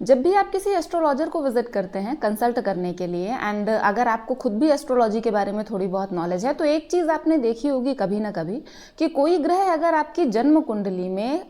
जब भी आप किसी एस्ट्रोलॉजर को विजिट करते हैं कंसल्ट करने के लिए, एंड अगर आपको खुद भी एस्ट्रोलॉजी के बारे में थोड़ी बहुत नॉलेज है, तो एक चीज़ आपने देखी होगी कभी ना कभी कि कोई ग्रह अगर आपकी जन्म कुंडली में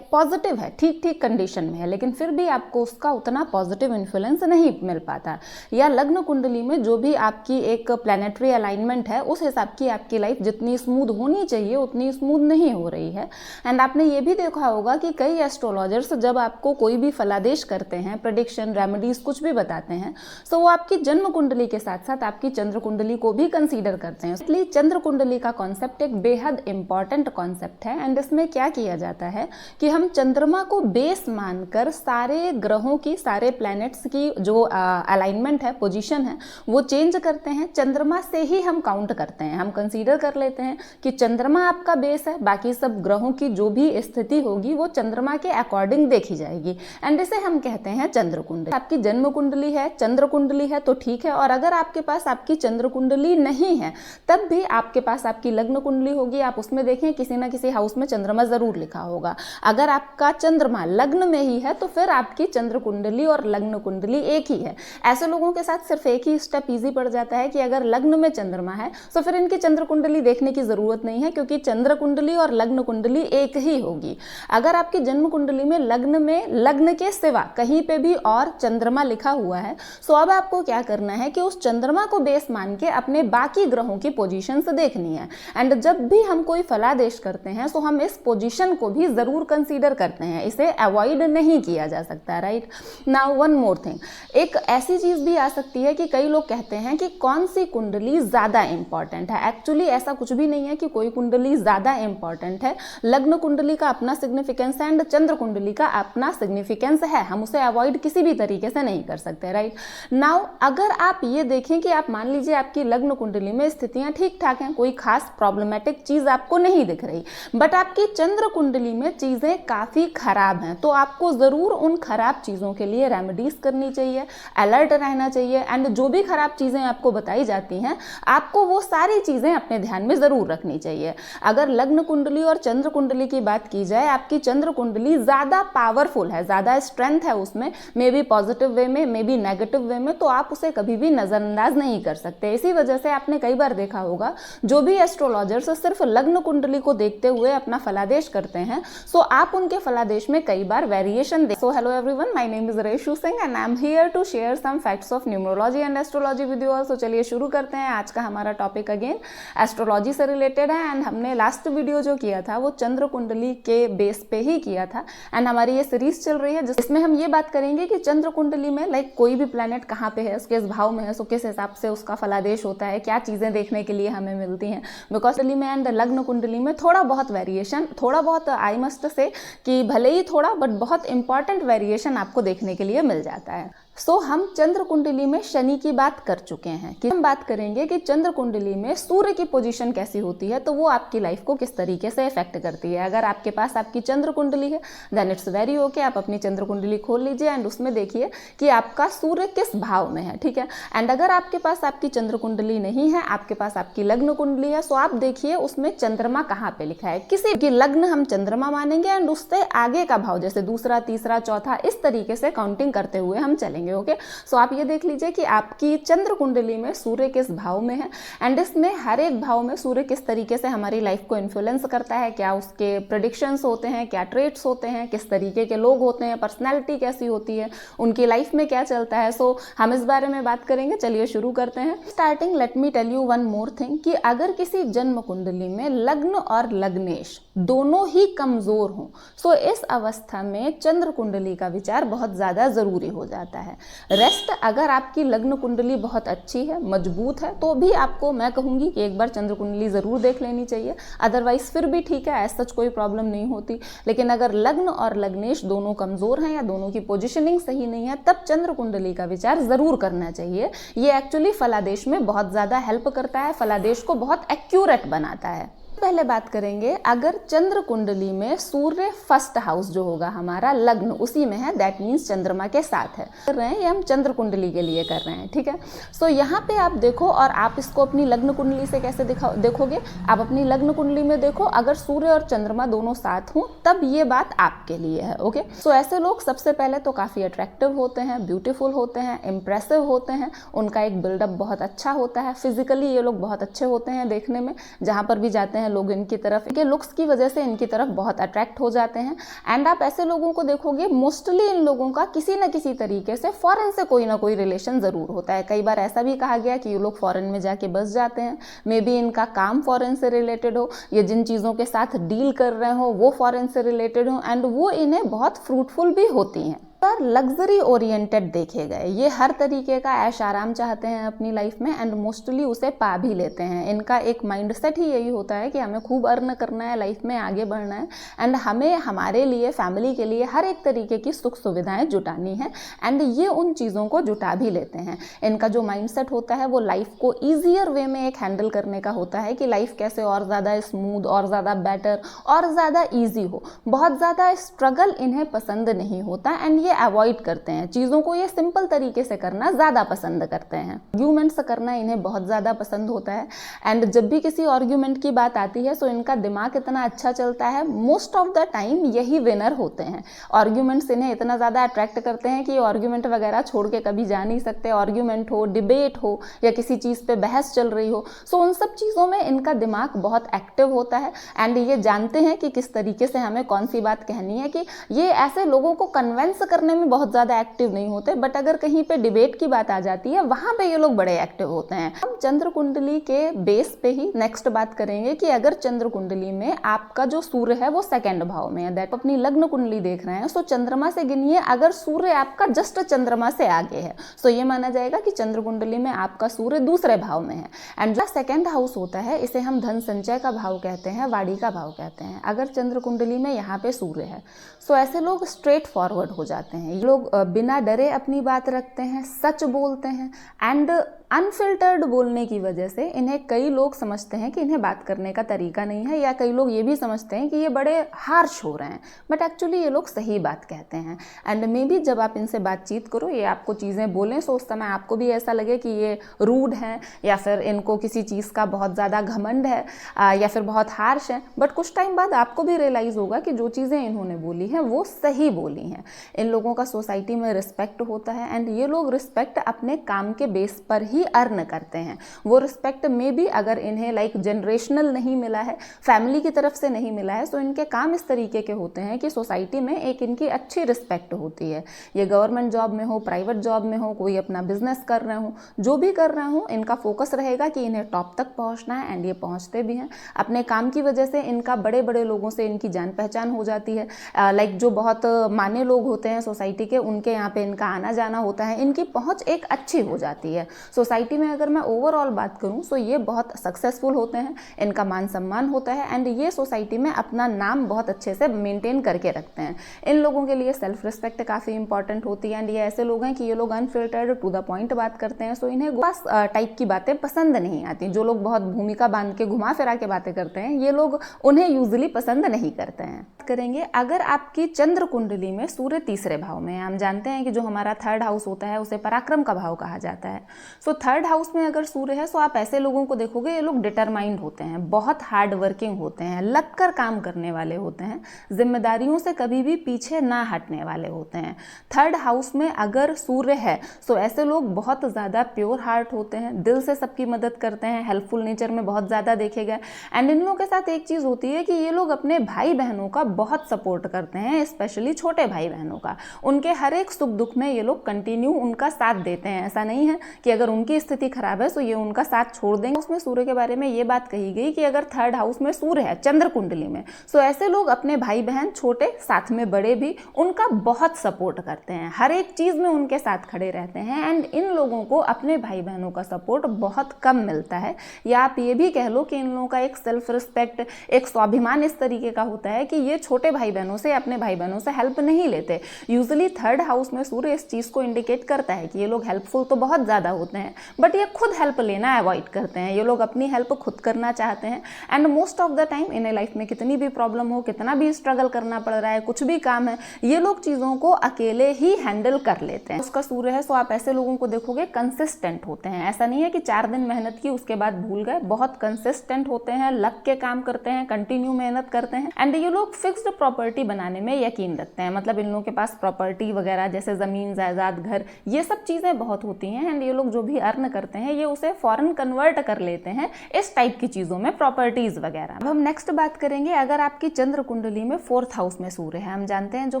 पॉजिटिव है, ठीक ठीक कंडीशन में है, लेकिन फिर भी आपको उसका उतना पॉजिटिव इन्फ्लुएंस नहीं मिल पाता, या लग्न कुंडली में जो भी आपकी एक प्लैनेटरी अलाइनमेंट है उस हिसाब की आपकी लाइफ जितनी स्मूथ होनी चाहिए उतनी स्मूथ नहीं हो रही है। एंड आपने ये भी देखा होगा कि कई एस्ट्रोलॉजर्स जब आपको कोई भी फलादेश करते हैं, प्रेडिक्शन, रेमेडीज कुछ भी बताते हैं, तो वो आपकी जन्म कुंडली के साथ साथ आपकी चंद्र कुंडली को भी कंसीडर करते हैं। इसलिए चंद्र कुंडली का कॉन्सेप्ट एक बेहद इंपॉर्टेंट कॉन्सेप्ट है। एंड इसमें क्या किया जाता है कि हम चंद्रमा को बेस मानकर सारे ग्रहों की, सारे प्लैनेट्स की जो अलाइनमेंट है, पोजीशन है, वो चेंज करते हैं। चंद्रमा से ही हम काउंट करते हैं, हम कंसीडर कर लेते हैं कि चंद्रमा आपका बेस है, बाकी सब ग्रहों की जो भी स्थिति होगी वो चंद्रमा के अकॉर्डिंग देखी जाएगी। एंड इसे हम कहते हैं चंद्र कुंडली। आपकी जन्म कुंडली है, चंद्र कुंडली है तो ठीक है, और अगर आपके पास आपकी चंद्र कुंडली नहीं है तब भी आपके पास आपकी लग्न कुंडली होगी। आप उसमें देखें किसी ना किसी हाउस में चंद्रमा जरूर लिखा होगा। अगर आपका चंद्रमा लग्न में ही है तो फिर आपकी चंद्र कुंडली और लग्न कुंडली एक ही है। ऐसे लोगों के साथ सिर्फ एक ही स्टेप इजी पड़ जाता है कि अगर लग्न में चंद्रमा है तो फिर इनकी चंद्र कुंडली देखने की जरूरत नहीं है, क्योंकि चंद्र कुंडली और लग्न कुंडली एक ही होगी। अगर आपकी जन्म कुंडली में लग्न के सिवा कहीं पे भी और चंद्रमा लिखा हुआ है, तो अब आपको क्या करना है कि उस चंद्रमा को बेस मान के अपने बाकी ग्रहों की पोजीशंस देखनी है। एंड जब भी हम कोई फलादेश करते हैं तो हम इस पोजीशन को भी जरूर कंसीडर करते हैं, इसे अवॉइड नहीं किया जा सकता, right. Now one more thing, एक ऐसी चीज भी आ सकती है कि कई लोग कहते हैं कि कौन सी कुंडली ज्यादा इंपॉर्टेंट है। एक्चुअली ऐसा कुछ भी नहीं है कि कोई कुंडली ज्यादा इंपॉर्टेंट है। लग्न कुंडली का अपना सिग्निफिकेंस है एंड चंद्र कुंडली का अपना सिग्निफिकेंस है, हम उसे अवॉइड किसी भी तरीके से नहीं कर सकते, राइट। नाउ अगर आप ये देखें कि आप मान लीजिए आपकी लग्न कुंडली में स्थितियां ठीक ठाक हैं, कोई खास प्रॉब्लमेटिक चीज आपको नहीं दिख रही, बट आपकी चंद्र कुंडली में चीजें काफी खराब हैं, तो आपको जरूर उन खराब चीजों के लिए रेमेडीज करनी चाहिए, अलर्ट रहना चाहिए। एंड जो भी खराब चीजें आपको बताई जाती हैं आपको वो सारी चीजें अपने ध्यान में जरूर रखनी चाहिए। अगर लग्न कुंडली और चंद्र कुंडली की बात की जाए, आपकी चंद्र कुंडली ज्यादा पावरफुल है, ज्यादा स्ट्रेंथ है उसमें, मे बी पॉजिटिव वे में, मे बी नेगेटिव वे में, तो आप उसे कभी भी नजरअंदाज नहीं कर सकते। इसी वजह से आपने कई बार देखा होगा जो भी एस्ट्रोलॉजर्स सिर्फ लग्न कुंडली को देखते हुए अपना फलादेश करते हैं, सो आप उनके फलादेश में कई बार वेरिएशन देख। So hello everyone, my name is Reshu Singh and I am here to share some facts of numerology and astrology with you all. So चलिए शुरू करते हैं। आज का हमारा टॉपिक अगेन एस्ट्रोलॉजी से रिलेटेड है, एंड हमने लास्ट वीडियो जो किया था वो चंद्र कुंडली के बेस पे ही किया था। एंड हमारी ये सीरीज चल रही है जिसमें हम ये बात करेंगे कि चंद्र कुंडली में कोई भी प्लैनेट कहाँ पे है, उसके इस भाव में है, सो किस हिसाब से उसका फलादेश होता है, क्या चीजें देखने के लिए हमें मिलती हैं। बिकॉज कुंडली में एंड लग्न कुंडली में थोड़ा बहुत वेरिएशन, थोड़ा बहुत आई मस्ट से कि भले ही थोड़ा बट बहुत इंपॉर्टेंट वेरिएशन आपको देखने के लिए मिल जाता है। सो हम चंद्र कुंडली में शनि की बात कर चुके हैं कि हम बात करेंगे कि चंद्र कुंडली में सूर्य की पोजीशन कैसी होती है, तो वो आपकी लाइफ को किस तरीके से इफेक्ट करती है। अगर आपके पास आपकी चंद्र कुंडली है देन इट्स वेरी ओके, आप अपनी चंद्र कुंडली खोल लीजिए एंड उसमें देखिए कि आपका सूर्य किस भाव में है, ठीक है। एंड अगर आपके पास आपकी चंद्र कुंडली नहीं है, आपके पास आपकी लग्न कुंडली है, सो आप देखिए उसमें चंद्रमा कहाँ पे लिखा है। किसी की लग्न हम चंद्रमा मानेंगे एंड उससे आगे का भाव जैसे दूसरा, तीसरा, चौथा, इस तरीके से काउंटिंग करते हुए हम चलेंगे। ओके, सो आप ये देख लीजिए कि आपकी चंद्र कुंडली में सूर्य किस भाव में है, एंड इसमें हर एक भाव में सूर्य किस तरीके से हमारी लाइफ को इन्फ्लुएंस करता है, क्या उसके प्रेडिक्शंस होते हैं, क्या ट्रेट्स होते हैं, किस तरीके के लोग होते हैं, पर्सनैलिटी कैसी होती है, उनकी लाइफ में क्या चलता है। सो हम इस बारे में बात करेंगे। चलिए शुरू करते हैं। Starting let me tell you one more thing कि अगर किसी जन्म कुंडली में लग्न और लग्नेश दोनों ही कमजोर हों, सो इस अवस्था में चंद्र कुंडली का विचार बहुत ज्यादा जरूरी हो जाता है। रेस्ट अगर आपकी लग्न कुंडली बहुत अच्छी है, मजबूत है, तो भी आपको मैं कहूंगी कि एक बार चंद्र कुंडली जरूर देख लेनी चाहिए। अदरवाइज फिर भी ठीक है, ऐसा कोई प्रॉब्लम नहीं होती। लेकिन अगर लग्न और लग्नेश दोनों कमजोर हैं या दोनों की पोजीशनिंग सही नहीं है, तब चंद्र कुंडली का विचार जरूर करना चाहिए। ये एक्चुअली फलादेश में बहुत ज्यादा हेल्प करता है, फलादेश को बहुत एक्यूरेट बनाता है। पहले बात करेंगे, अगर चंद्र कुंडली में सूर्य फर्स्ट हाउस जो होगा हमारा लग्न उसी में है, दैट मीन्स चंद्रमा के साथ है, कर रहे हैं, ये हम चंद्र कुंडली के लिए कर रहे हैं, ठीक है। सो यहाँ पे आप देखो, और आप इसको अपनी लग्न कुंडली से कैसे देखोगे, आप अपनी लग्न कुंडली में देखो, अगर सूर्य और चंद्रमा दोनों साथ हों तब ये बात आपके लिए है, ओके। सो ऐसे लोग सबसे पहले तो काफ़ी अट्रैक्टिव होते हैं, ब्यूटीफुल होते हैं, इंप्रेसिव होते हैं, उनका एक बिल्डअप बहुत अच्छा होता है, फिजिकली ये लोग बहुत अच्छे होते हैं देखने में, जहाँ पर भी जाते हैं लोग इनकी तरफ, इनके लुक्स की वजह से इनकी तरफ बहुत अट्रैक्ट हो जाते हैं। एंड आप ऐसे लोगों को देखोगे, मोस्टली इन लोगों का किसी न किसी तरीके से फॉरेन से कोई ना कोई रिलेशन जरूर होता है। कई बार ऐसा भी कहा गया कि ये लोग फॉरेन में जाके बस जाते हैं, मे बी इनका काम फॉरेन से रिलेटेड हो, या जिन चीज़ों के साथ डील कर रहे हो वो फॉरेन से रिलेटेड हो, एंड वो इन्हें बहुत फ्रूटफुल भी होती हैं। पर लग्जरी ओरिएंटेड देखे गए, ये हर तरीके का ऐश आराम चाहते हैं अपनी लाइफ में, एंड मोस्टली उसे पा भी लेते हैं। इनका एक माइंडसेट ही यही होता है कि हमें खूब अर्न करना है, लाइफ में आगे बढ़ना है, एंड हमें हमारे लिए, फैमिली के लिए हर एक तरीके की सुख सुविधाएं जुटानी है, एंड ये उन चीज़ों को जुटा भी लेते हैं। इनका जो माइंडसेट होता है वो लाइफ को ईजियर वे में एक हैंडल करने का होता है कि लाइफ कैसे और ज़्यादा स्मूथ, और ज़्यादा बेटर, और ज़्यादा ईजी हो। बहुत ज़्यादा स्ट्रगल इन्हें पसंद नहीं होता, एंड ये अवॉइड करते हैं चीज़ों को, ये सिंपल तरीके से करना ज़्यादा पसंद करते हैं। आर्ग्यूमेंट्स करना इन्हें बहुत ज़्यादा पसंद होता है, एंड जब भी किसी आर्ग्यूमेंट की बात आती है, सो इनका दिमाग इतना अच्छा चलता है, मोस्ट ऑफ द टाइम यही विनर होते हैं। आर्ग्यूमेंट्स इन्हें इतना ज़्यादा अट्रैक्ट करते हैं कि आर्ग्यूमेंट वगैरह छोड़ के कभी जा नहीं सकते। आर्ग्यूमेंट हो, डिबेट हो, या किसी चीज़ पे बहस चल रही हो, सो उन सब चीज़ों में इनका दिमाग बहुत एक्टिव होता है, एंड ये जानते हैं कि किस तरीके से हमें कौन सी बात कहनी है। कि ये ऐसे लोगों को कन्विंस करने में बहुत ज़्यादा एक्टिव नहीं होते, बट अगर कहीं पे डिबेट की बात आ जाती है, वहाँ पे ये लोग बड़े एक्टिव होते हैं। हम चंद्र कुंडली के बेस पे ही नेक्स्ट बात करेंगे कि अगर चंद्र कुंडली में आपका जो सूर्य है वो सेकंड भाव में है, दैट अपनी लग्न कुंडली देख रहे हैं, सो चंद्रमा से गिनिए, अगर सूर्य आपका जस्ट चंद्रमा से आगे है, सो ये माना जाएगा कि चंद्र कुंडली में आपका सूर्य दूसरे भाव में है। एंड जो सेकेंड हाउस होता है, इसे हम धन संचय का भाव कहते हैं, वाणी का भाव कहते हैं। अगर चंद्र कुंडली में यहाँ पे सूर्य है, सो ऐसे लोग स्ट्रेट फॉरवर्ड हो जाते हैं, ये लोग बिना डरे अपनी बात रखते हैं, सच बोलते हैं, एंड अनफिल्टर्ड बोलने की वजह से इन्हें कई लोग समझते हैं कि इन्हें बात करने का तरीका नहीं है, या कई लोग ये भी समझते हैं कि ये बड़े हार्श हो रहे हैं, बट एक्चुअली ये लोग सही बात कहते हैं। एंड मे बी जब आप इनसे बातचीत करो, ये आपको चीज़ें बोलें, सो उस समय आपको भी ऐसा लगे कि ये रूड हैं, या फिर इनको किसी चीज़ का बहुत ज़्यादा घमंड है, या फिर बहुत हार्श है, बट कुछ टाइम बाद आपको भी रियलाइज़ होगा कि जो चीज़ें इन्होंने बोली हैं वो सही बोली हैं। इन लोगों का सोसाइटी में रिस्पेक्ट होता है, एंड ये लोग रिस्पेक्ट अपने काम के बेस पर ही अर्न करते हैं। वो रिस्पेक्ट में भी अगर इन्हें लाइक जनरेशनल नहीं मिला है, फैमिली की तरफ से नहीं मिला है, तो इनके काम इस तरीके के होते हैं कि सोसाइटी में एक इनकी अच्छी रिस्पेक्ट होती है। ये गवर्नमेंट जॉब में हो, प्राइवेट जॉब में हो, कोई अपना बिजनेस कर रहे हो, जो भी कर रहे हो, इनका फोकस रहेगा कि इन्हें टॉप तक पहुंचना है, एंड ये पहुंचते भी हैं। अपने काम की वजह से इनका बड़े बड़े लोगों से इनकी जान पहचान हो जाती है, लाइक जो बहुत माने लोग होते हैं सोसाइटी के, उनके यहाँ पे इनका आना जाना होता है, इनकी पहुंच एक अच्छी हो जाती है सोसाइटी में। अगर मैं ओवरऑल बात करूं, तो ये बहुत सक्सेसफुल होते हैं, इनका मान सम्मान होता है, एंड ये सोसाइटी में अपना नाम बहुत अच्छे से मेंटेन करके रखते हैं। इन लोगों के लिए सेल्फ रिस्पेक्ट काफ़ी इंपॉर्टेंट होती है, एंड ये ऐसे लोग हैं कि ये लोग अनफिल्टर्ड टू द पॉइंट बात करते हैं, सो इन्हें बस टाइप की बातें पसंद नहीं आती। जो लोग बहुत भूमिका बांध के घुमा फिरा के बातें करते हैं, ये लोग उन्हें यूजुअली पसंद नहीं करते हैं। करेंगे, अगर आपकी चंद्र कुंडली में सूर्य तीसरे भाव में है, हम जानते हैं कि जो हमारा थर्ड हाउस होता है उसे पराक्रम का भाव कहा जाता है। सो थर्ड हाउस में अगर सूर्य है, सो आप ऐसे लोगों को देखोगे, ये लोग डिटरमाइंड होते हैं, बहुत हार्ड वर्किंग होते हैं, लग कर काम करने वाले होते हैं, जिम्मेदारियों से कभी भी पीछे ना हटने वाले होते हैं। थर्ड हाउस में अगर सूर्य है, सो ऐसे लोग बहुत ज़्यादा प्योर हार्ट होते हैं, दिल से सबकी मदद करते हैं, हेल्पफुल नेचर में बहुत ज़्यादा देखे गए। एंड इन लोगों के साथ एक चीज़ होती है कि ये लोग अपने भाई बहनों का बहुत सपोर्ट करते हैं, स्पेशली छोटे भाई बहनों का। उनके हर एक सुख दुख में ये लोग कंटिन्यू उनका साथ देते हैं। ऐसा नहीं है कि अगर उनकी स्थिति खराब है तो ये उनका साथ छोड़ देंगे। उसमें सूर्य के बारे में ये बात कही गई कि अगर थर्ड हाउस में सूर्य है चंद्र कुंडली में, सो ऐसे लोग अपने भाई बहन, छोटे साथ में बड़े भी, उनका बहुत सपोर्ट करते हैं, हर एक चीज़ में उनके साथ खड़े रहते हैं। एंड इन लोगों को अपने भाई बहनों का सपोर्ट बहुत कम मिलता है, या आप ये भी कह लो कि इन लोगों का एक सेल्फ रिस्पेक्ट, एक स्वाभिमान इस तरीके का होता है कि ये छोटे भाई बहनों से, अपने भाई बहनों से हेल्प नहीं लेते। यूजुअली थर्ड हाउस में सूर्य इस चीज़ को इंडिकेट करता है कि ये लोग हेल्पफुल तो बहुत ज़्यादा होते हैं, बट ये खुद हेल्प लेना अवॉइड करते हैं। ये लोग अपनी हेल्प खुद करना चाहते हैं and most of the time इन्हें लाइफ में कितनी भी प्रॉब्लम हो, कितना भी स्ट्रगल करना पड़ रहा है, कुछ भी काम है, ये लोग चीज़ों को अकेले ही हैंडल कर लेते हैं। उसका सूर्य है, सो आप ऐसे लोगों को देखोगे कंसिस्टेंट होते हैं। ऐसा नहीं है कि 4 दिन मेहनत की उसके बाद भूल गए, बहुत कंसिस्टेंट होते हैं, लग के काम करते हैं, कंटिन्यू मेहनत करते हैं एंड ये लोग फिक्स्ड प्रॉपर्टी बनाने में यकीन रखते हैं। मतलब इन लोगों के पास प्रॉपर्टी वगैरह जैसे ज़मीन जायदाद घर ये सब चीज़ें बहुत होती हैं एंड ये लोग जो भी अर्न करते हैं ये उसे फॉरेन कन्वर्ट कर लेते हैं इस टाइप की चीज़ों में, प्रॉपर्टीज वगैरह। अब हम नेक्स्ट बात करेंगे, अगर आपकी चंद्र कुंडली में 4th हाउस में सूर्य है। हम जानते हैं जो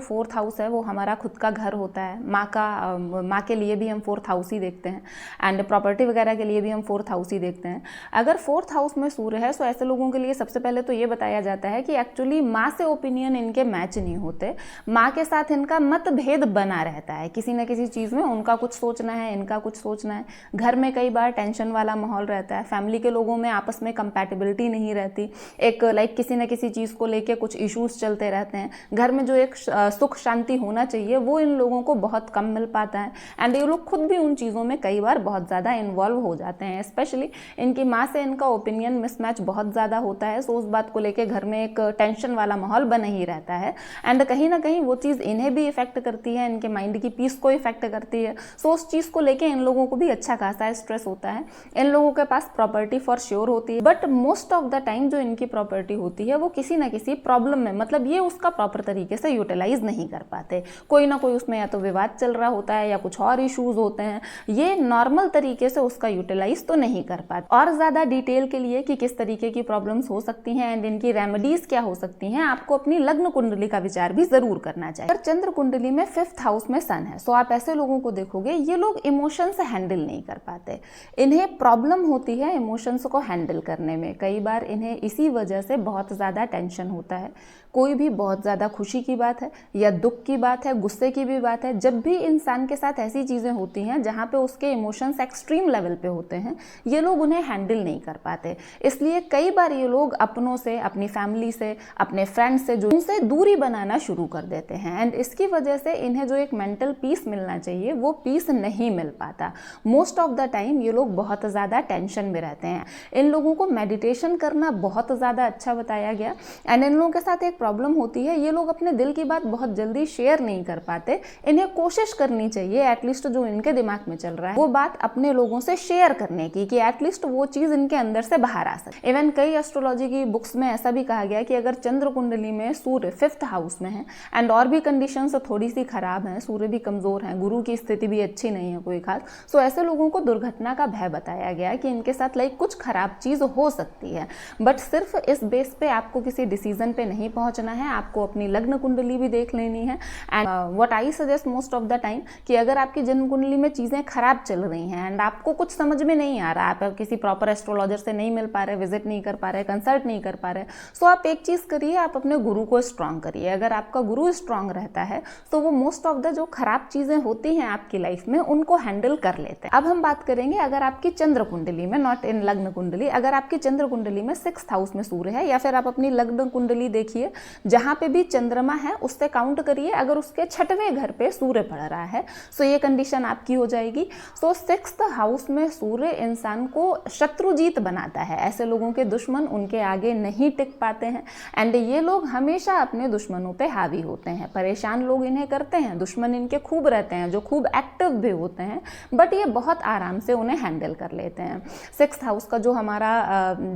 4th हाउस है वो हमारा खुद का घर होता है, माँ के लिए भी हम 4th हाउस ही देखते हैं एंड प्रॉपर्टी वगैरह के लिए भी हम 4th हाउस ही देखते हैं। अगर 4th हाउस में सूर्य है तो ऐसे लोगों के लिए सबसे पहले तो ये बताया जाता है कि एक्चुअली माँ से ओपिनियन इनके मैच नहीं होते, माँ के साथ इनका मतभेद बना रहता है, किसी न किसी चीज़ में उनका कुछ सोचना है, इनका कुछ सोचना है। घर में कई बार टेंशन वाला माहौल रहता है, फैमिली के लोगों में आपस में कंपैटिबिलिटी नहीं रहती, एक किसी न किसी चीज़ को लेके कुछ इश्यूज चलते रहते हैं। घर में जो एक सुख शांति होना चाहिए वो इन लोगों को बहुत कम मिल पाता है एंड ये लोग खुद भी उन चीज़ों में कई बार बहुत ज़्यादा इन्वॉल्व हो जाते हैं। स्पेशली इनकी माँ से इनका ओपिनियन मिसमैच बहुत ज़्यादा होता है, सो उस बात को लेके घर में एक टेंशन वाला माहौल बना ही रहता है एंड कहीं ना कहीं वो चीज़ इन्हें भी इफेक्ट करती है, इनके माइंड की पीस को इफेक्ट करती है। सो उस चीज़ को लेके इन लोगों को भी अच्छा खासा स्ट्रेस होता है। इन लोगों के पास प्रॉपर्टी फॉर श्योर होती है but most of the time जो इनकी प्रॉपर्टी होती है वो किसी ना किसी प्रॉब्लम में, मतलब ये उसका प्रॉपर तरीके से यूटिलाइज नहीं कर पाते। कोई ना कोई उसमें या तो विवाद चल रहा होता है या कुछ और इश्यूज होते हैं, ये नॉर्मल तरीके से उसका यूटिलाइज तो नहीं कर पाते। और ज़्यादा डिटेल के लिए कि किस तरीके की प्रॉब्लम्स हो सकती हैं एंड इनकी रेमेडीज क्या हो सकती हैं, आपको अपनी लग्न कुंडली का विचार भी जरूर करना चाहिए। अगर चंद्र कुंडली में 5th हाउस में सन है, सो आप ऐसे लोगों को देखोगे ये लोग इमोशंस हैंडल नहीं कर पाते, इन्हें प्रॉब्लम होती है इमोशंस को हैंडल करने में। कई बार इन्हें इसी वजह से बहुत ज़्यादा टेंशन होता है। कोई भी बहुत ज़्यादा खुशी की बात है या दुख की बात है, गुस्से की भी बात है, जब भी इंसान के साथ ऐसी चीज़ें होती हैं जहाँ पे उसके इमोशंस एक्सट्रीम लेवल पे होते हैं, ये लोग उन्हें हैंडल नहीं कर पाते। इसलिए कई बार ये लोग अपनों से, अपनी फैमिली से, अपने फ्रेंड्स से जो उनसे दूरी बनाना शुरू कर देते हैं एंड इसकी वजह से इन्हें जो एक मेंटल पीस मिलना चाहिए वो पीस नहीं मिल पाता। मोस्ट ऑफ द टाइम ये लोग बहुत ज़्यादा टेंशन में रहते हैं। इन लोगों को मेडिटेशन करना बहुत ज़्यादा अच्छा बताया गया एंड इन लोगों के साथ एक प्रॉब्लम होती है, ये लोग अपने दिल की बात बहुत जल्दी शेयर नहीं कर पाते। इन्हें कोशिश करनी चाहिए एटलीस्ट जो इनके दिमाग में चल रहा है वो बात अपने लोगों से शेयर करने की, कि एटलीस्ट वो चीज़ इनके अंदर से बाहर आ सके। इवन कई एस्ट्रोलॉजी की बुक्स में ऐसा भी कहा गया कि अगर चंद्र कुंडली में सूर्य 5th हाउस में है एंड और भी कंडीशंस थोड़ी सी खराब हैं, सूर्य भी कमज़ोर है, गुरु की स्थिति भी अच्छी नहीं है कोई खास, सो ऐसे लोगों को दुर्घटना का भय बताया गया कि इनके साथ कुछ खराब चीज़ हो सकती है। बट सिर्फ इस बेस पे आपको किसी डिसीजन पे नहीं पहुंचना है, आपको अपनी लग्न कुंडली भी देख लेनी है and what I suggest most of the time कि अगर आपकी जन्म कुंडली में चीज़ें खराब चल रही हैं एंड आपको कुछ समझ में नहीं आ रहा, आप किसी प्रॉपर एस्ट्रोलॉजर से नहीं मिल पा रहे, विजिट नहीं कर पा रहे, कंसल्ट नहीं कर पा रहे, सो आप एक चीज़ करिए, आप अपने गुरु को स्ट्रांग करिए। अगर आपका गुरु स्ट्रांग रहता है तो वो मोस्ट ऑफ द जो खराब चीज़ें होती हैं आपकी लाइफ में उनको हैंडल कर लेते हैं। अब हम बात करेंगे अगर आपकी चंद्र कुंडली में, नॉट इन लग्न कुंडली, अगर आपकी चंद्र कुंडली में 6th हाउस में सूर्य है या फिर आप अपनी लग्न कुंडली देखिए जहां पे भी चंद्रमा है उससे काउंट करिए, अगर उसके 6वें घर पे सूर्य पड़ रहा है सो ये कंडीशन आपकी हो जाएगी। सो 6th हाउस में सूर्य इंसान को शत्रुजीत बनाता है, ऐसे लोगों के दुश्मन उनके आगे नहीं टिक पाते हैं एंड ये लोग हमेशा अपने दुश्मनों पे हावी होते हैं। परेशान लोग इन्हें करते हैं, दुश्मन इनके खूब रहते हैं जो खूब एक्टिव भी होते हैं, बट ये बहुत आराम से उन्हें हैंडल कर लेते हैं। 6th हाउस का जो हमारा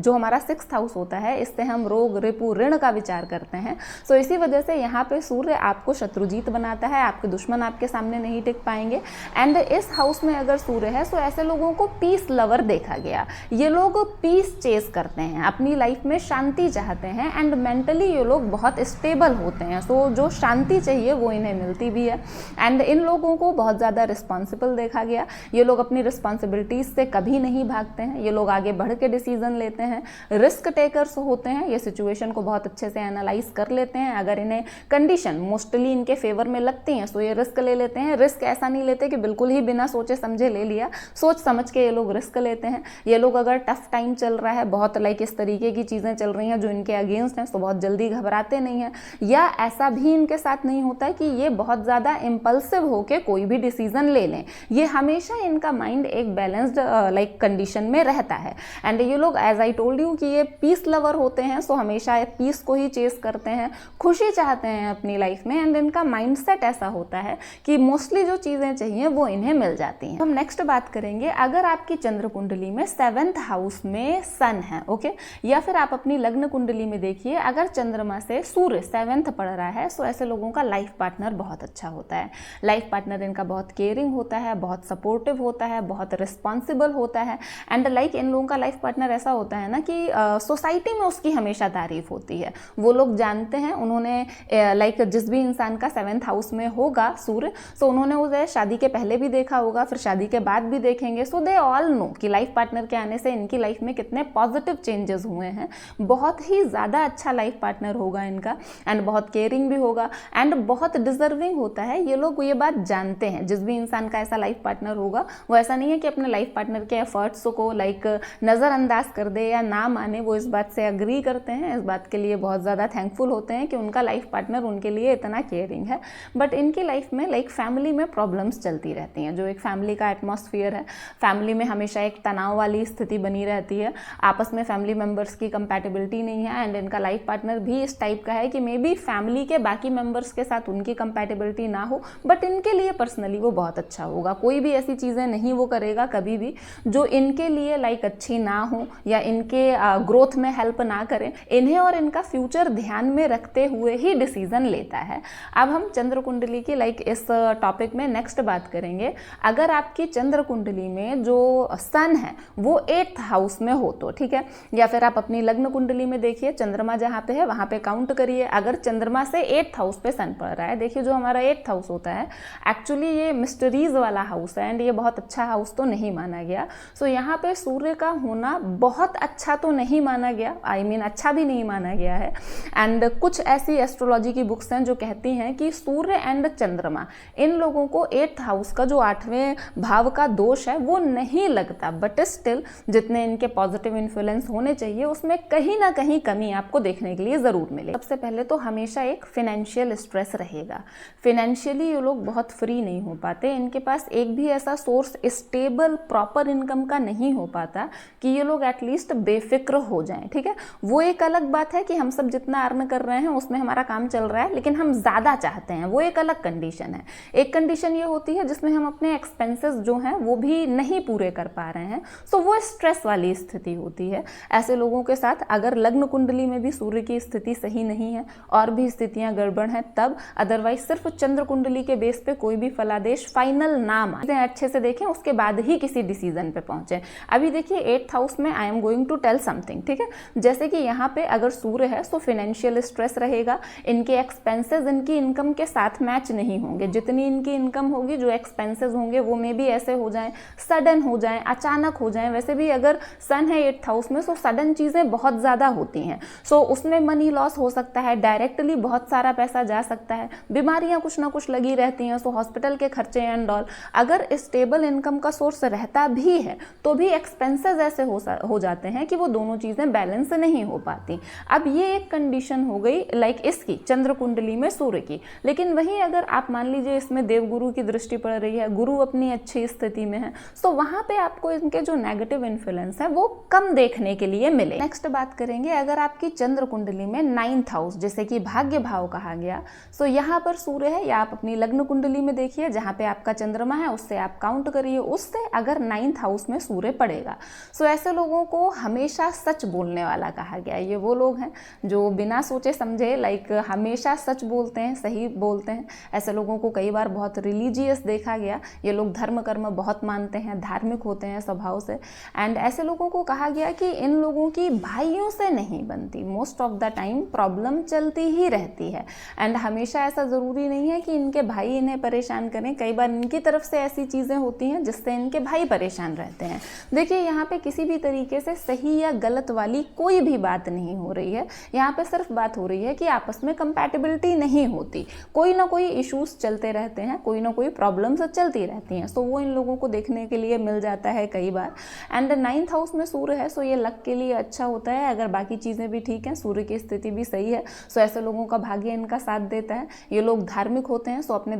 6th हाउस होता है इससे हम रोग रिपु ऋण का विचार करते हैं। सो इसी वजह से यहाँ पे सूर्य आपको शत्रुजीत बनाता है, आपके दुश्मन आपके सामने नहीं टिक पाएंगे एंड इस हाउस में अगर सूर्य है सो ऐसे लोगों को पीस लवर देखा गया। ये लोग पीस चेस करते हैं, अपनी लाइफ में शांति चाहते हैं एंड मेंटली ये लोग बहुत स्टेबल होते हैं। सो जो शांति चाहिए वो इन्हें मिलती भी है एंड इन लोगों को बहुत ज़्यादा रिस्पॉन्सिबल देखा गया। ये लोग अपनी रिस्पॉन्सिबिलिटीज से कभी नहीं भागते हैं, ये लोग आगे बढ़ के डिसीजन लेते हैं, रिस्क टेकर्स होते हैं, ये सिचुएशन को बहुत अच्छे से एनालाइज सैक्रिफाइस कर लेते हैं। अगर इन्हें कंडीशन मोस्टली इनके फेवर में लगती हैं तो ये रिस्क ले लेते हैं। रिस्क ऐसा नहीं लेते कि बिल्कुल ही बिना सोचे समझे ले लिया, सोच समझ के ये लोग रिस्क लेते हैं। ये लोग अगर टफ टाइम चल रहा है, बहुत लाइक इस तरीके की चीज़ें चल रही हैं जो इनके अगेंस्ट हैं, तो बहुत जल्दी घबराते नहीं हैं। या ऐसा भी इनके साथ नहीं होता है कि ये बहुत ज़्यादा इम्पल्सिव होकर कोई भी डिसीजन ले लें। ये हमेशा इनका माइंड एक बैलेंस्ड लाइक कंडीशन में रहता है। एंड ये लोग एज आई टोल्ड यू कि ये पीस लवर होते हैं, सो हमेशा पीस को ही चेस करते हैं, खुशी चाहते हैं अपनी लाइफ में। एंड इनका माइंडसेट ऐसा होता है कि मोस्टली जो चीज़ें चाहिए वो इन्हें मिल जाती हैं। हम नेक्स्ट बात करेंगे, अगर आपकी चंद्र कुंडली में 7th हाउस में सन है, ओके, या फिर आप अपनी लग्न कुंडली में देखिए अगर चंद्रमा से सूर्य 7th पड़ रहा है, तो ऐसे लोगों का लाइफ पार्टनर बहुत अच्छा होता है। लाइफ पार्टनर इनका बहुत केयरिंग होता है, बहुत सपोर्टिव होता है, बहुत रिस्पॉन्सिबल होता है। एंड लाइक इन लोगों का लाइफ पार्टनर ऐसा होता है ना कि सोसाइटी में उसकी हमेशा तारीफ होती है। वो लोग जानते हैं, उन्होंने लाइक जिस भी इंसान का 7th हाउस में होगा सूर्य, सो उन्होंने उसे शादी के पहले भी देखा होगा, फिर शादी के बाद भी देखेंगे। सो दे ऑल नो कि लाइफ पार्टनर के आने से इनकी लाइफ में कितने पॉजिटिव चेंजेस हुए हैं। बहुत ही ज़्यादा अच्छा लाइफ पार्टनर होगा इनका, एंड बहुत केयरिंग भी होगा, एंड बहुत डिजर्विंग होता है। ये लोग ये बात जानते हैं, जिस भी इंसान का ऐसा लाइफ पार्टनर होगा वो ऐसा नहीं है कि अपने लाइफ पार्टनर के एफर्ट्स को लाइक नज़रअंदाज कर दे या ना माने। वो इस बात से अग्री करते हैं, इस बात के लिए बहुत ज़्यादा थैंकफुल होते हैं कि उनका लाइफ पार्टनर उनके लिए इतना केयरिंग है। बट इनकी लाइफ में लाइक फैमिली में प्रॉब्लम्स चलती रहती हैं, जो एक फैमिली का एटमॉस्फेयर है। फैमिली में हमेशा एक तनाव वाली स्थिति बनी रहती है, आपस में फैमिली मेम्बर्स की कंपैटिबिलिटी नहीं है। एंड इनका लाइफ पार्टनर भी इस टाइप का है कि मे बी फैमिली के बाकी मेम्बर्स के साथ उनकी कंपैटिबिलिटी ना हो, बट इनके लिए पर्सनली वो बहुत अच्छा होगा। कोई भी ऐसी चीज़ें नहीं वो करेगा कभी भी जो इनके लिए लाइक अच्छी ना हो या इनके ग्रोथ में हेल्प ना करें। इन्हें और इनका फ्यूचर ध्यान में रखते हुए ही डिसीजन लेता है। अब हम चंद्र कुंडली की लाइक इस टॉपिक में नेक्स्ट बात करेंगे। अगर आपकी चंद्र कुंडली में जो सन है वो 8th हाउस में हो तो ठीक है, या फिर आप अपनी लग्न कुंडली में देखिए चंद्रमा जहाँ पे है वहाँ पे काउंट करिए। अगर चंद्रमा से 8th हाउस पे सन पड़ रहा है, देखिए जो हमारा 8th हाउस होता है एक्चुअली ये मिस्ट्रीज वाला हाउस है, एंड ये बहुत अच्छा हाउस तो नहीं माना गया। सो यहाँ पे सूर्य का होना बहुत अच्छा तो नहीं माना गया, आई मीन अच्छा भी नहीं माना गया है। एंड कुछ ऐसी एस्ट्रोलॉजी की बुक्स हैं जो कहती हैं कि सूर्य एंड चंद्रमा इन लोगों को 8th हाउस का जो 8वें भाव का दोष है वो नहीं लगता, बट स्टिल जितने इनके पॉजिटिव इन्फ्लुएंस होने चाहिए उसमें कहीं ना कहीं कमी आपको देखने के लिए ज़रूर मिलेगी। सबसे पहले तो हमेशा एक फिनेंशियल स्ट्रेस रहेगा। फिनेंशियली ये लोग बहुत फ्री नहीं हो पाते, इनके पास एक भी ऐसा सोर्स स्टेबल प्रॉपर इनकम का नहीं हो पाता कि ये लोग एटलीस्ट बेफिक्र हो जाएं। ठीक है, वो एक अलग बात है कि हम सब जितना अर्न कर रहे हैं उसमें हमारा काम चल रहा है, लेकिन हम ज़्यादा चाहते हैं, वो एक अलग कंडीशन है। एक कंडीशन ये होती है जिसमें हम अपने एक्सपेंसेस जो हैं वो भी नहीं पूरे कर पा रहे हैं, सो वो स्ट्रेस वाली स्थिति होती है। ऐसे लोगों के साथ अगर लग्न कुंडली में भी सूर्य की स्थिति सही नहीं है और भी स्थितियां गड़बड़ हैं तब, अदरवाइज सिर्फ चंद्र कुंडली के बेस पे कोई भी फलादेश फाइनल ना माने, अच्छे से देखें उसके बाद ही किसी डिसीजन पे पहुंचे। अभी देखिए 8th हाउस में I am going to tell something, ठीक है, जैसे कि यहाँ पे अगर सूर्य है तो फाइनेंशियल स्ट्रेस रहेगा, इनके एक्सपेंसेस इनकी इनकम के साथ मैच नहीं होंगे। जितनी इनकी इनकम होगी जो एक्सपेंसेस होंगे वो मे भी ऐसे हो जाएं, सडन हो जाएं, अचानक हो जाएं। वैसे भी अगर सन है 8th हाउस में सो सडन चीज़ें बहुत ज़्यादा होती हैं, सो उसमें मनी लॉस हो सकता है, डायरेक्टली बहुत सारा पैसा जा सकता है, बीमारियां कुछ ना कुछ लगी रहती हैं, सो हॉस्पिटल के खर्चे एंड ऑल। अगर स्टेबल इनकम का सोर्स रहता भी है तो भी एक्सपेंसेस ऐसे हो जाते हैं कि वो दोनों चीज़ें बैलेंस नहीं हो पाती। अब ये एक कंडीशन हो गई लाइक इसकी चंद्र कुंडली में सूर्य की। लेकिन वहीं अगर आप मान लीजिए इसमें देवगुरु की दृष्टि पड़ रही है, गुरु अपनी अच्छी स्थिति में है, तो वहां पे आपको इनके जो नेगेटिव इन्फ्लुएंस है वो कम देखने के लिए मिले। नेक्स्ट बात करेंगे, अगर आपकी चंद्र कुंडली में 9th हाउस जैसे कि भाग्य भाव कहा गया, सो यहाँ पर सूर्य है, या आप अपनी लग्न कुंडली में देखिए जहाँ पे आपका चंद्रमा है उससे आप काउंट करिए, उससे अगर 9th हाउस में सूर्य पड़ेगा, सो ऐसे लोगों को हमेशा सच बोलने वाला कहा गया है। ये वो लोग हैं जो बिना सोचे समझे लाइक हमेशा सच बोलते हैं, सही बोलते हैं। ऐसे लोगों को कई बार बहुत रिलीजियस देखा गया, ये लोग धर्म कर्म बहुत मानते हैं, धार्मिक होते हैं स्वभाव से। एंड ऐसे लोगों को कहा गया कि इन लोगों की भाइयों से नहीं बनती, most of the time problem चलती ही रहती है। एंड हमेशा ऐसा ज़रूरी नहीं है कि इनके भाई इन्हें परेशान करें, कई बार इनकी तरफ से ऐसी चीज़ें होती हैं जिससे इनके भाई परेशान रहते हैं। देखिए यहाँ पे किसी भी तरीके से सही या गलत वाली कोई भी बात नहीं हो रही है, यहाँ पे सिर्फ बात हो रही है कि आपस में कंपैटिबिलिटी नहीं होती, कोई ना कोई इश्यूज चलते रहते हैं, कोई ना कोई प्रॉब्लम्स चलती रहती हैं। सो वो इन लोगों को देखने के लिए मिल जाता है कई बार। एंड 9th हाउस में सूर्य है, सो ये लक के लिए अच्छा होता है। अगर बाकी चीज़ें भी ठीक हैं, सूर्य की स्थिति भी सही है, सो ऐसे लोगों का भाग्य इनका साथ देता है। ये लोग धार्मिक होते हैं, सो अपने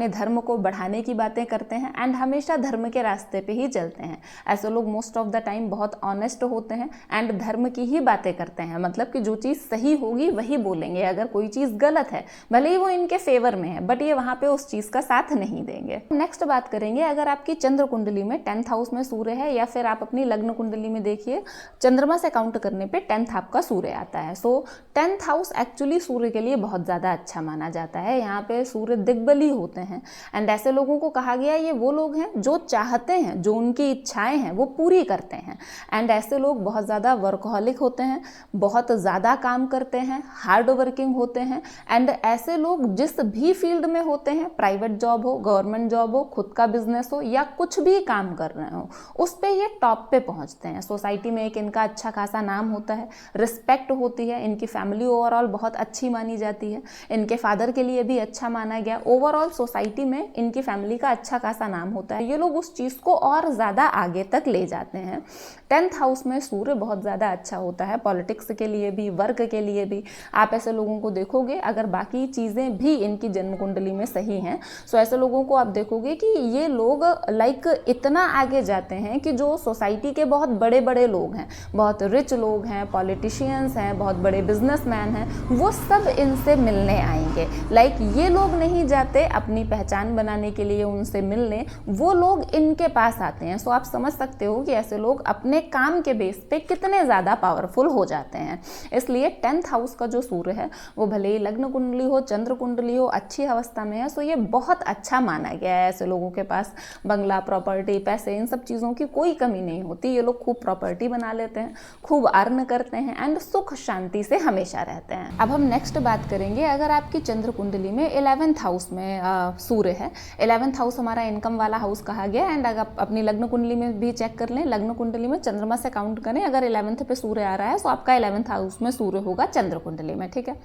धर्म को बढ़ाने की बातें करते हैं एंड हमेशा धर्म के रास्ते पे ही चलते हैं। ऐसे लोग मोस्ट ऑफ द टाइम बहुत ऑनेस्ट होते हैं एंड धर्म की ही बातें करते हैं, मतलब कि जो चीज़ सही होगी वही बोलेंगे। अगर कोई चीज़ गलत है, भले ही वो इनके फेवर में है, बट ये वहाँ पे उस चीज़ का साथ नहीं देंगे। नेक्स्ट बात करेंगे, अगर आपकी चंद्र कुंडली में 10th हाउस में सूर्य है, या फिर आप अपनी लग्न कुंडली में देखिए, चंद्रमा से काउंट करने पे 10th आपका सूर्य आता है। सो 10th हाउस एक्चुअली सूर्य के लिए बहुत ज़्यादा अच्छा माना जाता है। यहाँ पे सूर्य दिग्बली होते हैं एंड ऐसे लोगों को कहा गया ये वो लोग हैं जो चाहते हैं, जो उनकी इच्छाएं हैं वो पूरी करते हैं। एंड ऐसे लोग बहुत ज़्यादा वर्कहॉलिक होते हैं, बहुत ज़्यादा काम करते हैं, हार्ड वर्किंग होते हैं। एंड ऐसे लोग जिस भी फील्ड में होते हैं, प्राइवेट जॉब हो, गवर्नमेंट जॉब हो, खुद का बिजनेस हो, या कुछ भी काम कर रहे हो, उस पे ये टॉप पे पहुंचते हैं। सोसाइटी में एक इनका अच्छा खासा नाम होता है, रिस्पेक्ट होती है, इनकी फैमिली ओवरऑल बहुत अच्छी मानी जाती है, इनके फादर के लिए भी अच्छा माना गया। ओवरऑल सोसाइटी में इनकी फैमिली का अच्छा खासा नाम होता है। ये लोग उस चीज़ को और ज़्यादा आगे तक ले जाते हैं। 10th हाउस में सूर्य बहुत ज़्यादा अच्छा होता है, पॉलिटिक्स के लिए भी, वर्क के लिए भी। आप ऐसे लोगों को देखोगे, अगर बाकी चीज़ें भी इनकी जन्म कुंडली में सही हैं, सो ऐसे लोगों को आप देखोगे कि ये लोग लाइक इतना आगे जाते हैं कि जो सोसाइटी के बहुत बड़े बड़े लोग हैं, बहुत रिच लोग हैं, पॉलिटिशियंस हैं, बहुत बड़े बिजनेसमैन हैं, वो सब इनसे मिलने आएंगे। लाइक ये लोग नहीं जाते अपनी पहचान बनाने के लिए उनसे मिलने, वो लोग इनके पास आते हैं। सो आप समझ सकते हो कि ऐसे लोग अपने काम के बेस पे कितने ज़्यादा पावरफुल हो जाते हैं। इसलिए 10th हाउस का जो सूर्य है, वो भले ही लग्न कुंडली हो, चंद्र कुंडली हो, अच्छी अवस्था में है, सो ये बहुत अच्छा माना गया है। ऐसे लोगों के पास बंगला, प्रॉपर्टी, पैसे, इन सब चीज़ों की कोई कमी नहीं होती। ये लोग खूब प्रॉपर्टी बना लेते हैं, खूब अर्न करते हैं एंड सुख शांति से हमेशा रहते हैं। अब हम नेक्स्ट बात करेंगे, अगर आपकी चंद्र कुंडली में 11th हाउस में सूर्य है। 11th हाउस हमारा इनकम वाला हाउस कहा गया। एंड अगर अपनी लग्न कुंडली में भी चेक कर लें, लग्न कुंडली में चंद्रमा से काउंट करें, अगर 11th पे सूर्य आ रहा है, तो आपका 11th हाउस में सूर्य होगा चंद्र कुंडली में, ठीक है।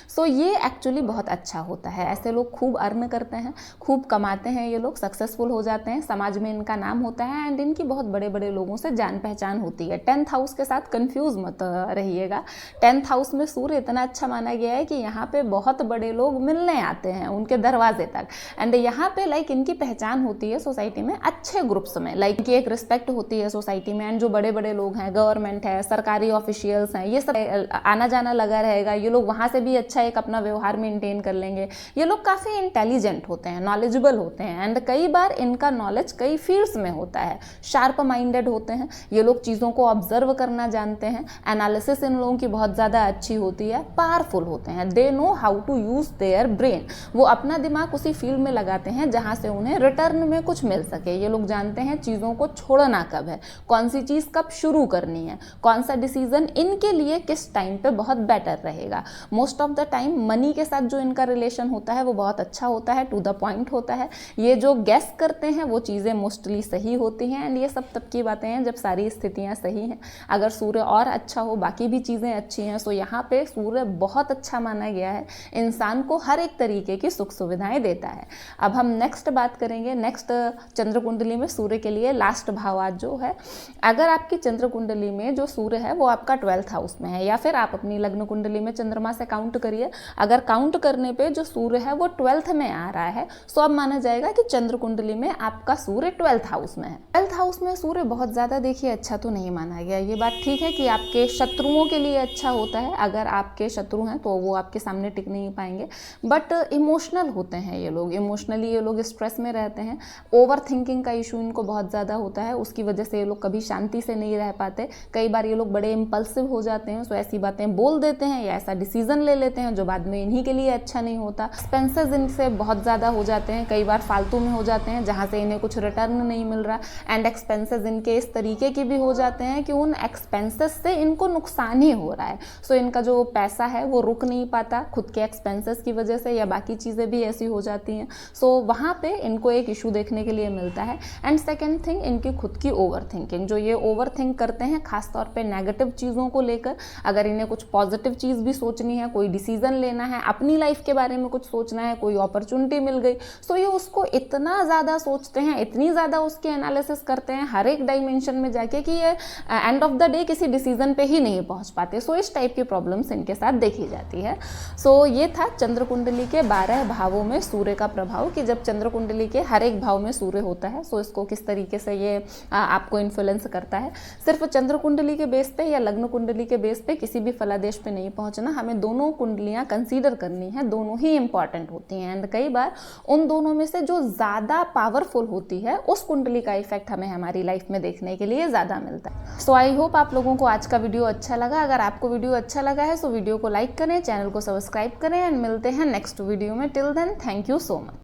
सो ये एक्चुअली बहुत अच्छा होता है। ऐसे लोग खूब अर्न करते हैं, खूब कमाते हैं, ये लोग सक्सेसफुल हो जाते हैं, समाज में इनका नाम होता है एंड इनकी बहुत बड़े बड़े लोगों से जान पहचान होती है। 10th हाउस के साथ कंफ्यूज मत रहिएगा। 10th हाउस में सूर्य इतना अच्छा माना गया है कि यहाँ पे बहुत बड़े लोग मिलने आते हैं उनके दरवाजे तक। एंड यहाँ पे लाइक इनकी पहचान होती है सोसाइटी में अच्छे ग्रुप्स में, लाइक इनकी एक रिस्पेक्ट होती है सोसाइटी में। एंड जो बड़े बड़े लोग हैं, गवर्नमेंट है, सरकारी ऑफिशियल्स हैं, ये सब आना जाना लगा रहेगा। ये लोग वहाँ से भी अच्छा एक अपना व्यवहार मेंटेन कर लेंगे। ये लोग काफ़ी इंटेलिजेंट होते हैं, नॉलेजेबल होते हैं एंड कई बार इनका नॉलेज कई फील्ड्स में होता है। शार्प माइंडेड होते हैं ये लोग, चीज़ों को ऑब्जर्व करना जानते हैं, एनालिसिस इन लोगों की बहुत ज़्यादा अच्छी होती है, पावरफुल होते हैं, they know how to use their brain. वो अपना दिमाग उसी फील्ड में लगाते हैं जहाँ से उन्हें रिटर्न में कुछ मिल सके। ये लोग जानते हैं चीज़ों को छोड़ना कब है, कौन सी चीज़ कब शुरू करनी है, कौन सा डिसीजन इनके लिए किस टाइम पे बहुत बेटर रहेगा। Most of the time money के साथ जो इनका रिलेशन होता है वो बहुत अच्छा होता है, टू द पॉइंट होता है। ये जो गेस करते हैं वो चीज़ें मोस्टली सही होती हैं एंड ये सब तब की बातें हैं जब सारी स्थितियाँ सही हैं। अगर सूर्य और अच्छा हो, बाकी भी चीज़ें अच्छी हैं, सो यहाँ पे सूर्य बहुत अच्छा माना गया है, इंसान को हर एक तरीके की सुख सुविधाएं देता है। अब हम नेक्स्ट बात करेंगे, नेक्स्ट चंद्र कुंडली में सूर्य के लिए लास्ट भाव आज जो है, अगर आपकी चंद्र कुंडली में जो सूर्य है वो आपका 12th हाउस में है, या फिर आप अपनी लग्न कुंडली में चंद्रमा से काउंट करिए। अगर काउंट करने पे जो सूर्य है वो 12th में आ रहा है, सो अब माना जाएगा कि चंद्र कुंडली में आपका सूर्य 12th हाउस में है। 12th हाउस में सूर्य बहुत ज़्यादा देखिए अच्छा तो नहीं माना गया। ये बात ठीक है कि आपके शत्रुओं के लिए अच्छा होता है, अगर आपके शत्रु हैं तो वो आपके सामने टिक नहीं पाएंगे, बट इमोशनल होते हैं ये लोग, इमोशनली ये लोग स्ट्रेस में रहते हैं। ओवर थिंकिंग का इशू इनको बहुत ज़्यादा होता है, उसकी वजह से ये लोग कभी शांति से नहीं रह पाते। कई बार ये लोग बड़े इम्पल्सिव हो जाते हैं, सो ऐसी बातें बोल देते हैं या ऐसा डिसीजन ले लेते हैं जो बाद में इन्हीं के लिए अच्छा नहीं होता। एक्सपेंसेस इनसे बहुत ज़्यादा हो जाते हैं, कई बार फालतू में हो जाते हैं जहाँ से इन्हें कुछ रिटर्न नहीं मिल रहा। एंड एक्सपेंसेस इनके इस तरीके के भी हो जाते हैं कि उन एक्सपेंसेस से इनको नुकसान ही हो रहा है। सो इनका जो पैसा है वो रुक नहीं पाता खुद के एक्सपेंसेस की वजह से, या बाकी चीज़ें भी ऐसी हो जाती हैं। सो वहाँ पे इनको एक इशू देखने के लिए मिलता है। एंड सेकेंड थिंग, इनकी खुद की ओवर थिंकिंग, जो ये ओवर थिंक करते हैं खासतौर पे नेगेटिव चीज़ों को लेकर। अगर इन्हें मैंने कुछ पॉजिटिव चीज़ भी सोचनी है, कोई डिसीजन लेना है, अपनी लाइफ के बारे में कुछ सोचना है, कोई अपॉर्चुनिटी मिल गई, सो ये उसको इतना ज़्यादा सोचते हैं, इतनी ज़्यादा उसकी एनालिसिस करते हैं हर एक डायमेंशन में जाके कि ये एंड ऑफ द डे किसी डिसीजन पे ही नहीं पहुंच पाते। सो इस टाइप की प्रॉब्लम्स इनके साथ देखी जाती है। सो ये था चंद्र कुंडली के 12 भावों में सूर्य का प्रभाव, कि जब चंद्र कुंडली के हर एक भाव में सूर्य होता है सो इसको किस तरीके से ये आपको इन्फ्लुएंस करता है। सिर्फ चंद्र कुंडली के बेस पे या लग्न कुंडली के बेस पे किसी भी फलादेश पे नहीं पहुंचना, हमें दोनों कुंडलियां कंसीडर करनी है, दोनों ही इंपॉर्टेंट होती हैं। एंड कई बार उन दोनों में से जो ज़्यादा पावरफुल होती है उस कुंडली का इफेक्ट हमें हमारी लाइफ में देखने के लिए ज़्यादा मिलता है। सो आई होप आप लोगों को आज का वीडियो अच्छा लगा। अगर आपको वीडियो अच्छा लगा है तो वीडियो को लाइक करें, चैनल को सब्सक्राइब करें एंड मिलते हैं नेक्स्ट वीडियो में। Till then thank you so much.